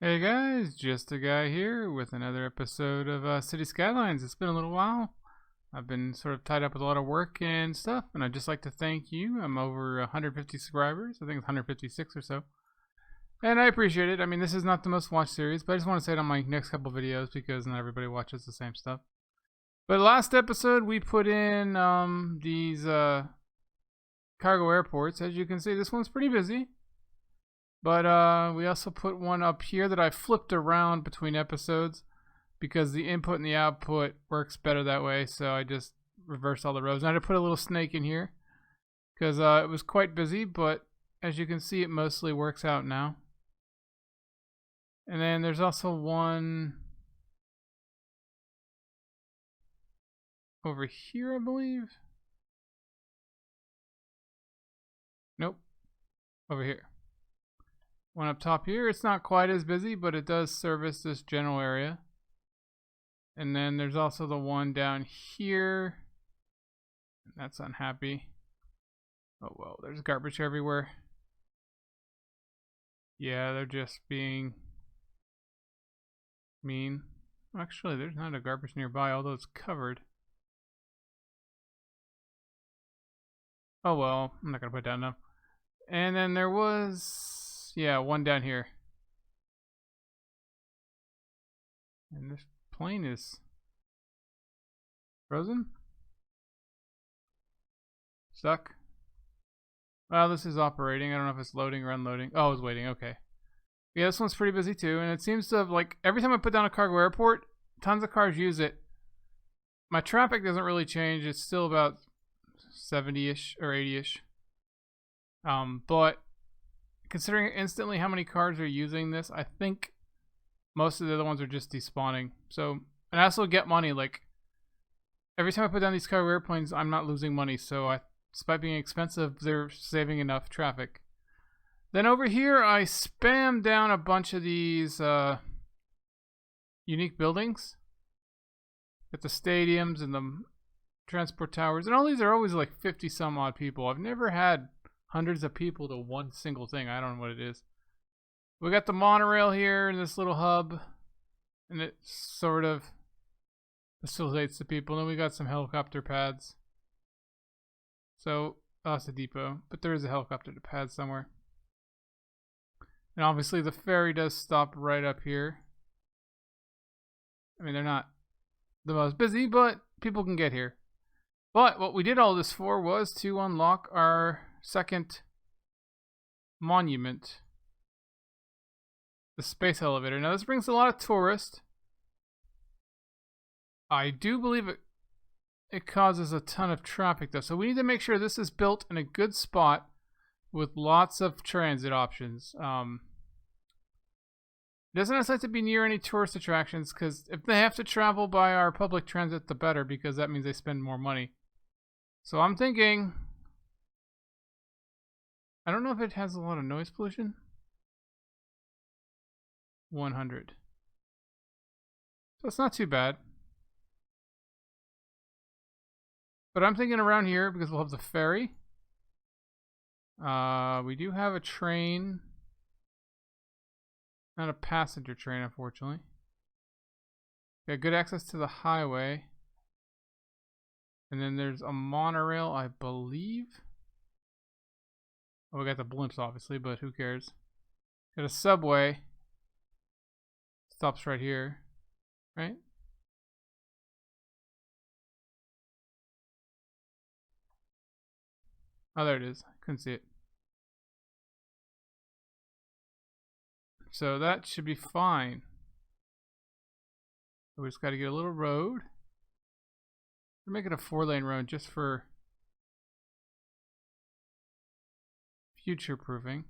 Hey guys, just a guy here with another episode of City Skylines. It's been a little while. I've been sort of tied up with a lot of work and stuff, and I'd just like to thank you. I'm over 150 subscribers. I think it's 156 or so. And I appreciate it. I mean, this is not the most watched series, but I just want to say it on my next couple videos because not everybody watches the same stuff. But last episode, we put in these cargo airports. As you can see, this one's pretty busy. But we also put one up here that I flipped around between episodes because the input and the output works better that way. So I just reversed all the rows. And I had to put a little snake in here because it was quite busy. But as you can see, it mostly works out now. And then there's also one over here, I believe. Nope. Over here. One up top here. It's not quite as busy, but it does service this general area. And then there's also the one down here. That's unhappy. Oh well, there's garbage everywhere. Yeah, they're just being mean. Actually, there's not a garbage nearby, although it's covered. Oh well, I'm not gonna put it down now. And then there was, yeah, one down here. And this plane is frozen? Stuck? Well, this is operating. I don't know if it's loading or unloading. Oh, it's waiting. Okay. Yeah, this one's pretty busy too. And it seems to have, like, every time I put down a cargo airport, tons of cars use it. My traffic doesn't really change. It's still about 70-ish or 80-ish. But considering instantly how many cars are using this, I think most of the other ones are just despawning. So, and I also get money. Like, every time I put down these cargo airplanes, I'm not losing money. So, despite being expensive, they're saving enough traffic. Then over here, I spam down a bunch of these unique buildings. At the stadiums and the transport towers. And all these are always like 50 some odd people. I've never had hundreds of people to one single thing. I don't know what it is. We got the monorail here in this little hub. And it sort of facilitates the people. And then we got some helicopter pads. So, that's a depot. But there is a helicopter pad somewhere. And obviously the ferry does stop right up here. I mean, they're not the most busy, but people can get here. But what we did all this for was to unlock our second monument, the space elevator. Now this brings a lot of tourists. I do believe it causes a ton of traffic though, so we need to make sure this is built in a good spot with lots of transit options. It doesn't necessarily have to be near any tourist attractions, because if they have to travel by our public transit, the better, because that means they spend more money. So I'm thinking, I don't know if it has a lot of noise pollution. 100. So it's not too bad. But I'm thinking around here, because we'll have the ferry. We do have a train. Not a passenger train, unfortunately. Got good access to the highway. And then there's a monorail, I believe. Oh, we got the blimps, obviously, but who cares? Got a subway. Stops right here, right? Oh, there it is. I couldn't see it. So that should be fine. We just got to get a little road. We're making a 4-lane road just for future proofing.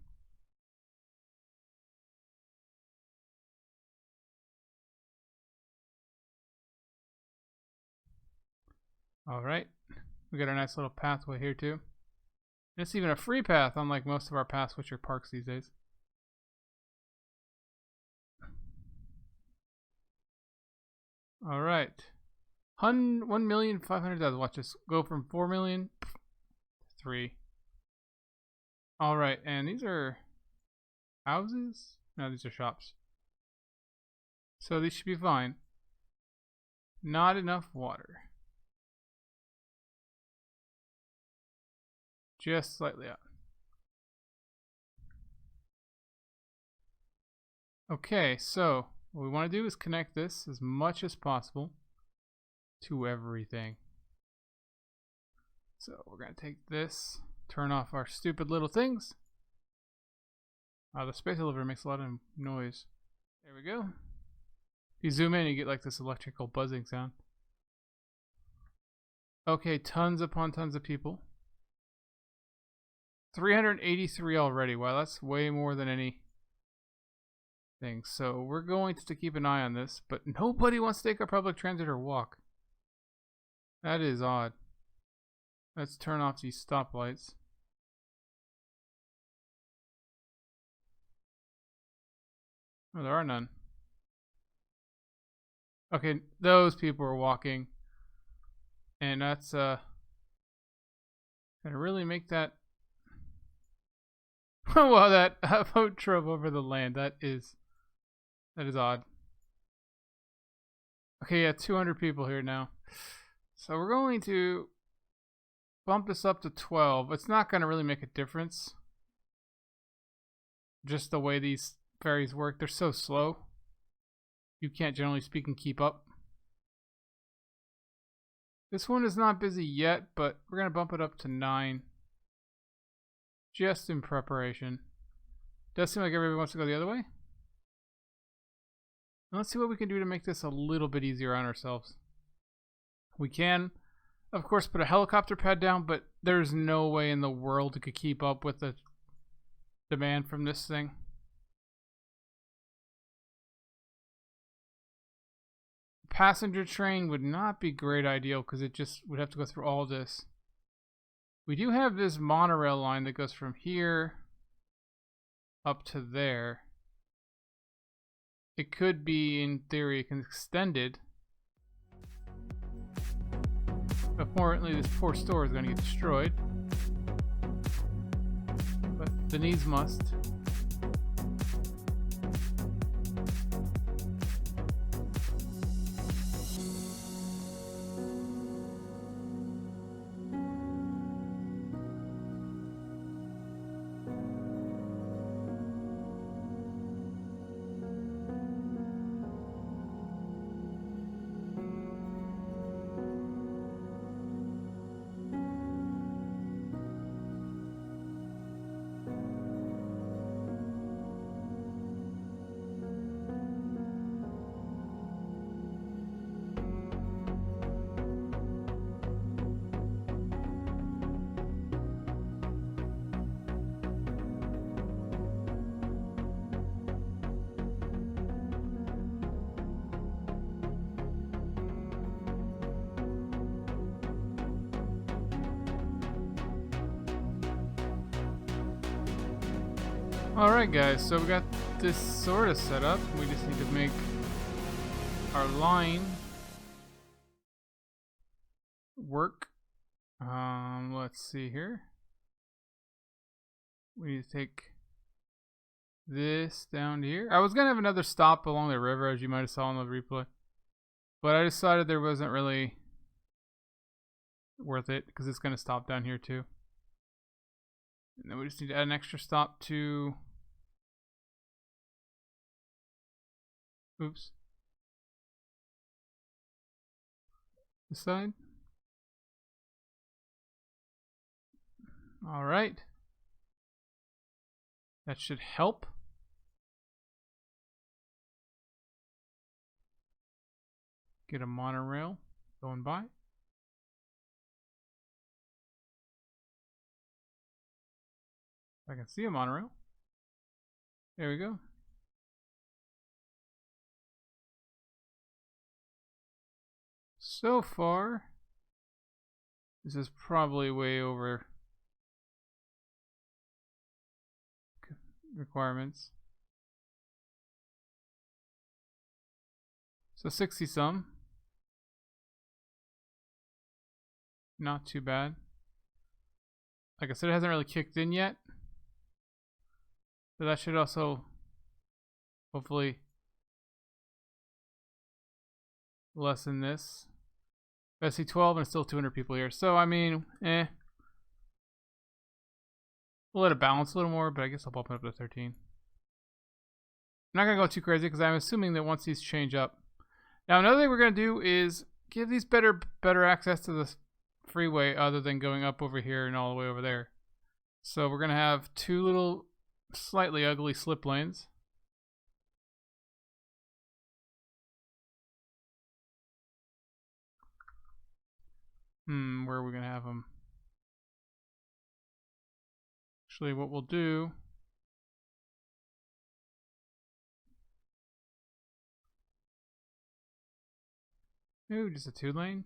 Alright. We got a nice little pathway here too. It's even a free path, unlike most of our paths, which are parks these days. Alright. 1,500,000. Watch this go from 4 million to 3. Alright, and these are houses? No, these are shops. So these should be fine. Not enough water. Just slightly out. Okay, so what we want to do is connect this as much as possible to everything. So we're going to take this, turn off our stupid little things. The space elevator makes a lot of noise. There we go. If you zoom in, you get like this electrical buzzing sound. Okay, tons upon tons of people. 383 already. Wow, that's way more than any thing. So we're going to keep an eye on this, but nobody wants to take a public transit or walk. That is odd. Let's turn off these stoplights. Oh, there are none. Okay, those people are walking. And that's gonna really make that wow, that boat drove over the land. That is odd. Okay, yeah, 200 people here now. So we're going to bump this up to 12. It's not going to really make a difference. Just the way these ferries work. They're so slow. You can't, generally speaking, keep up. This one is not busy yet, but we're going to bump it up to 9. Just in preparation. Does seem like everybody wants to go the other way. Let's see what we can do to make this a little bit easier on ourselves. We can, of course, put a helicopter pad down, but there's no way in the world it could keep up with the demand from this thing. Passenger train would not be great ideal because it just would have to go through all this. We do have this monorail line that goes from here up to there. It could be, in theory, extended. Apparently, this poor store is going to get destroyed. But the needs must. Alright guys, so we got this sort of set up. We just need to make our line work. Let's see here. We need to take this down here. I was going to have another stop along the river, as you might have saw in the replay. But I decided there wasn't really worth it because it's going to stop down here too. And then we just need to add an extra stop to... Oops. This side. Alright. That should help. Get a monorail going by. I can see a monorail. There we go. So far, this is probably way over requirements. So 60 some. Not too bad. Like I said, it hasn't really kicked in yet. But that should also hopefully less than this. I see 12 and it's still 200 people here. So, I mean, We'll let it balance a little more, but I guess I'll bump it up to 13. I'm not going to go too crazy because I'm assuming that once these change up. Now, another thing we're going to do is give these better access to the freeway other than going up over here and all the way over there. So we're going to have two little slightly ugly slip lanes. Where are we going to have them? Actually, what we'll do... Ooh, just a 2-lane.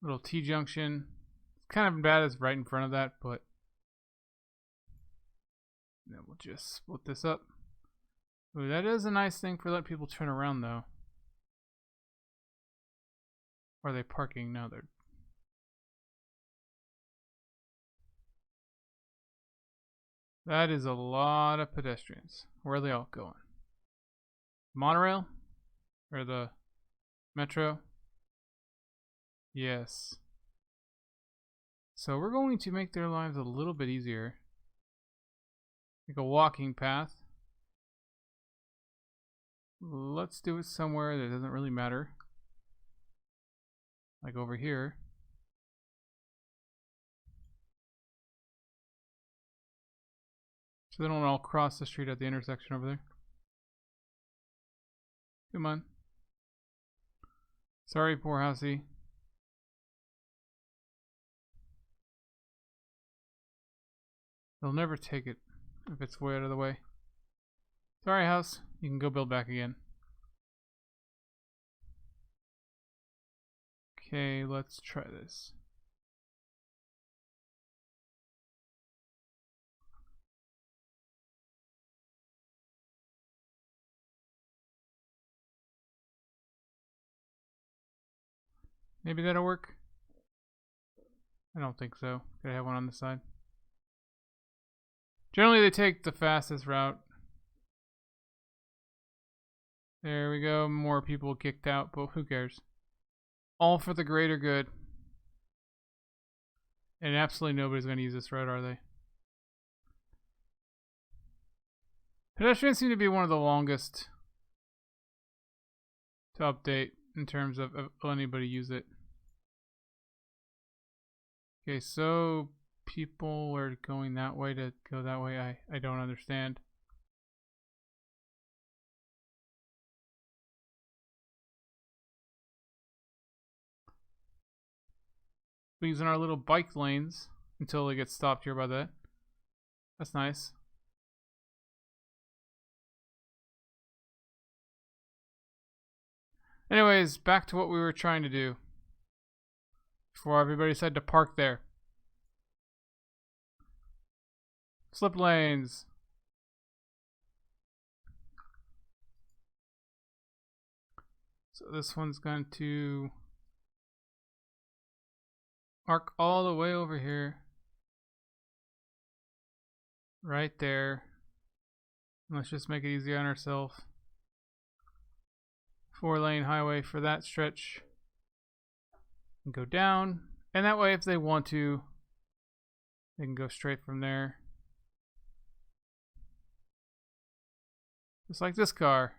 Little T-junction. It's kind of bad as right in front of that, but... Then we'll just split this up. Ooh, that is a nice thing for letting people turn around, though. Or are they parking? No, they're... That is a lot of pedestrians. Where are they all going? Monorail? Or the metro? Yes. So we're going to make their lives a little bit easier. Like a walking path. Let's do it somewhere that doesn't really matter. Like over here. So they don't all cross the street at the intersection over there. Come on. Sorry, poor housey. They'll never take it if it's way out of the way. Sorry, house. You can go build back again. Okay, let's try this. Maybe that'll work. I don't think so. Gotta have one on the side. Generally, they take the fastest route. There we go. More people kicked out, but who cares? All for the greater good. And absolutely nobody's going to use this road, are they? Pedestrians seem to be one of the longest to update in terms of anybody use it. Okay, so people are going that way to go that way. I don't understand. We're using our little bike lanes until they get stopped here by that. That's nice. Anyways, back to what we were trying to do before everybody said to park there. Slip lanes. So this one's going to arc all the way over here. Right there. Let's just make it easy on ourselves. 4-lane highway for that stretch. And go down. And that way if they want to, they can go straight from there. Just like this car.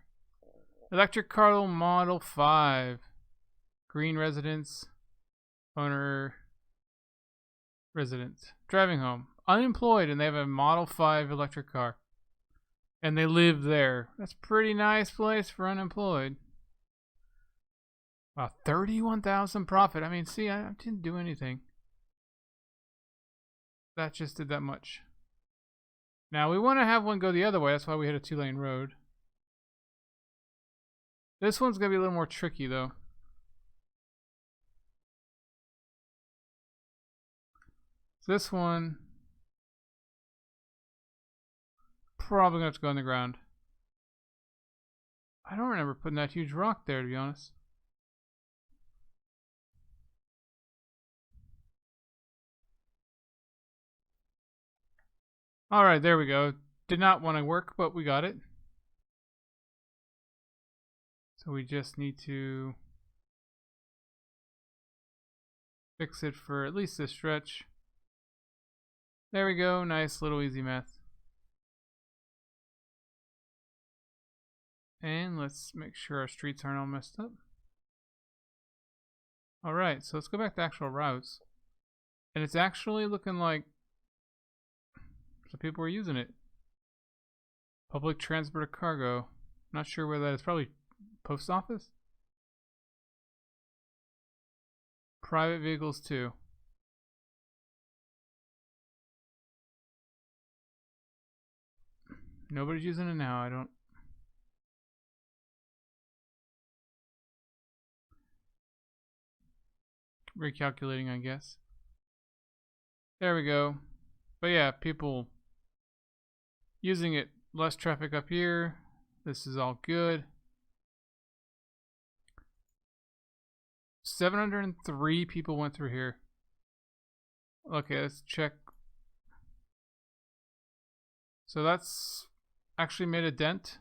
Electric car Model 5. Green residence. Owner. Residence. Driving home. Unemployed and they have a Model 5 electric car. And they live there. That's a pretty nice place for unemployed. Wow, 31,000 profit. I mean, see, I didn't do anything. That just did that much. Now, we want to have one go the other way. That's why we hit a 2-lane road. This one's going to be a little more tricky, though. So this one... probably going to have to go on the ground. I don't remember putting that huge rock there, to be honest. Alright, there we go. Did not want to work, but we got it. So we just need to fix it for at least this stretch. There we go. Nice little easy math. And let's make sure our streets aren't all messed up. Alright, so let's go back to actual routes. And it's actually looking like some people are using it. Public transport of cargo. Not sure where that is. Probably post office? Private vehicles too. Nobody's using it now. I don't. Recalculating, I guess. There we go. But yeah, people using it. Less traffic up here. This is all good. 703 people went through here. Okay, let's check. So that's actually made a dent.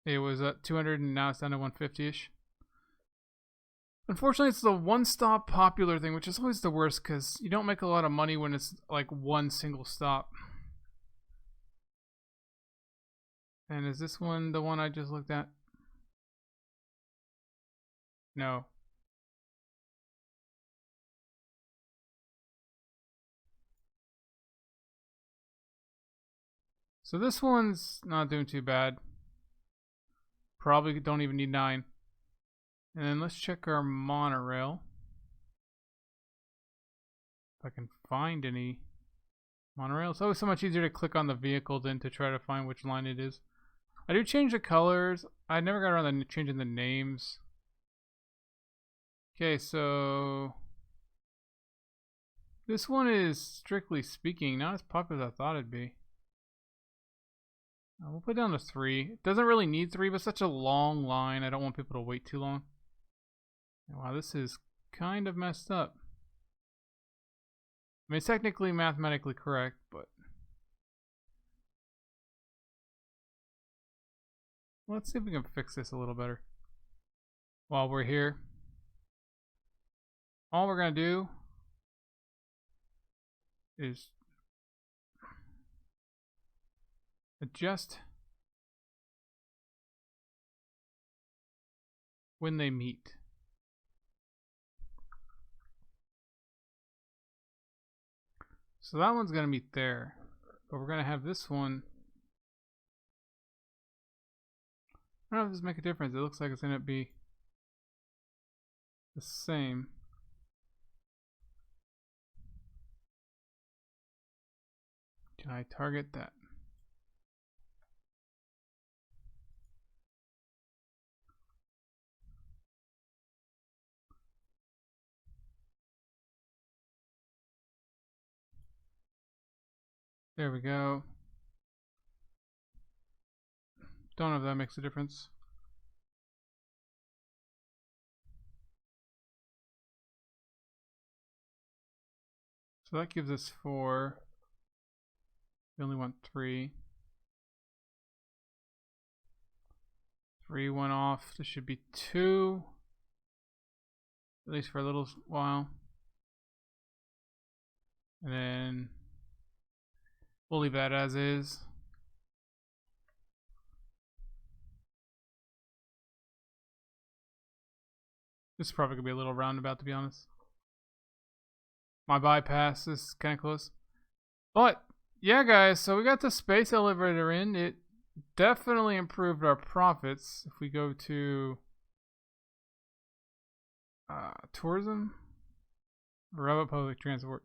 It was at 200 and now it's down to 150-ish. Unfortunately, it's the one-stop popular thing, which is always the worst because you don't make a lot of money when it's like one single stop. And is this one the one I just looked at? No. So this one's not doing too bad. Probably don't even need 9. And then let's check our monorail. If I can find any monorail. It's always so much easier to click on the vehicle than to try to find which line it is. I do change the colors. I never got around to changing the names. Okay, so this one is, strictly speaking, not as popular as I thought it'd be. We'll put down to 3. It doesn't really need 3, but it's such a long line. I don't want people to wait too long. Wow, this is kind of messed up. I mean, it's technically mathematically correct, but let's see if we can fix this a little better. While we're here, all we're going to do is adjust when they meet. So that one's going to meet there, but we're going to have this one. I don't know if this makes a difference. It looks like it's going to be the same. Can I target that? There we go. Don't know if that makes a difference. So that gives us 4. We only want 3. 3 went off. This should be 2. At least for a little while. And then we'll leave that as is. This is probably going to be a little roundabout, to be honest. My bypass is kind of close. But, yeah, guys, so we got the space elevator in. It definitely improved our profits. If we go to tourism, railroad public transport.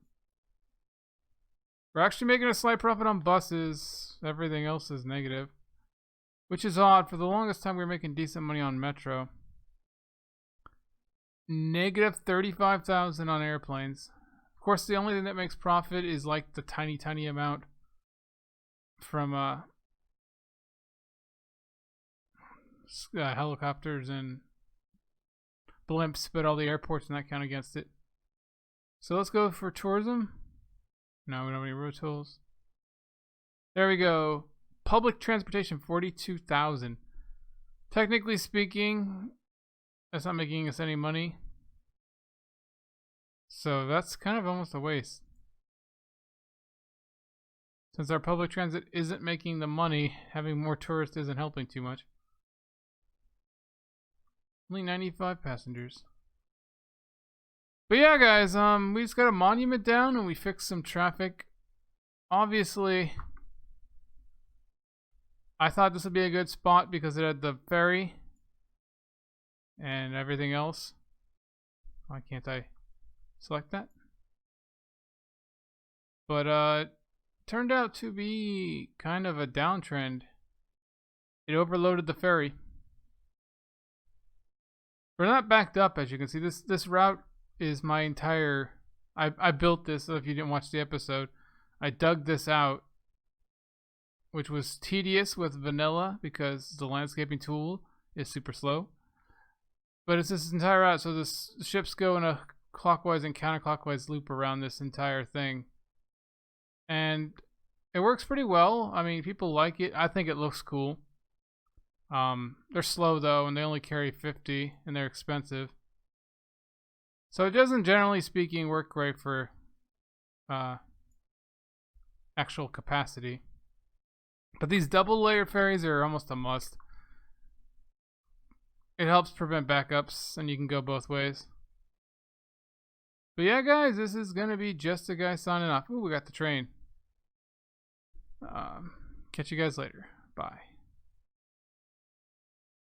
We're actually making a slight profit on buses. Everything else is negative, which is odd. For the longest time, we were making decent money on metro. Negative 35,000 on airplanes. Of course, the only thing that makes profit is like the tiny amount from helicopters and blimps, but all the airports and that count against it. So let's go for tourism. No, we don't have any road tolls. There we go. public transportation, 42,000. Technically speaking, that's not making us any money. So that's kind of almost a waste. Since our public transit isn't making the money, having more tourists isn't helping too much. Only 95 passengers. But yeah, guys, we just got a monument down and we fixed some traffic. Obviously, I thought this would be a good spot because it had the ferry and everything else. Why can't I select that? But turned out to be kind of a downtrend. It overloaded the ferry. We're not backed up, as you can see. This route is my entire... I built this, so if you didn't watch the episode. I dug this out, which was tedious with vanilla because the landscaping tool is super slow. But it's this entire route, so the ships go in a clockwise and counterclockwise loop around this entire thing. And it works pretty well. I mean, people like it. I think it looks cool. They're slow though, and they only carry 50, and they're expensive. So it doesn't, generally speaking, work great for actual capacity. But these double layer ferries are almost a must. It helps prevent backups, and you can go both ways. But yeah, guys, this is gonna be just a guy signing off. Ooh, we got the train. Catch you guys later. Bye.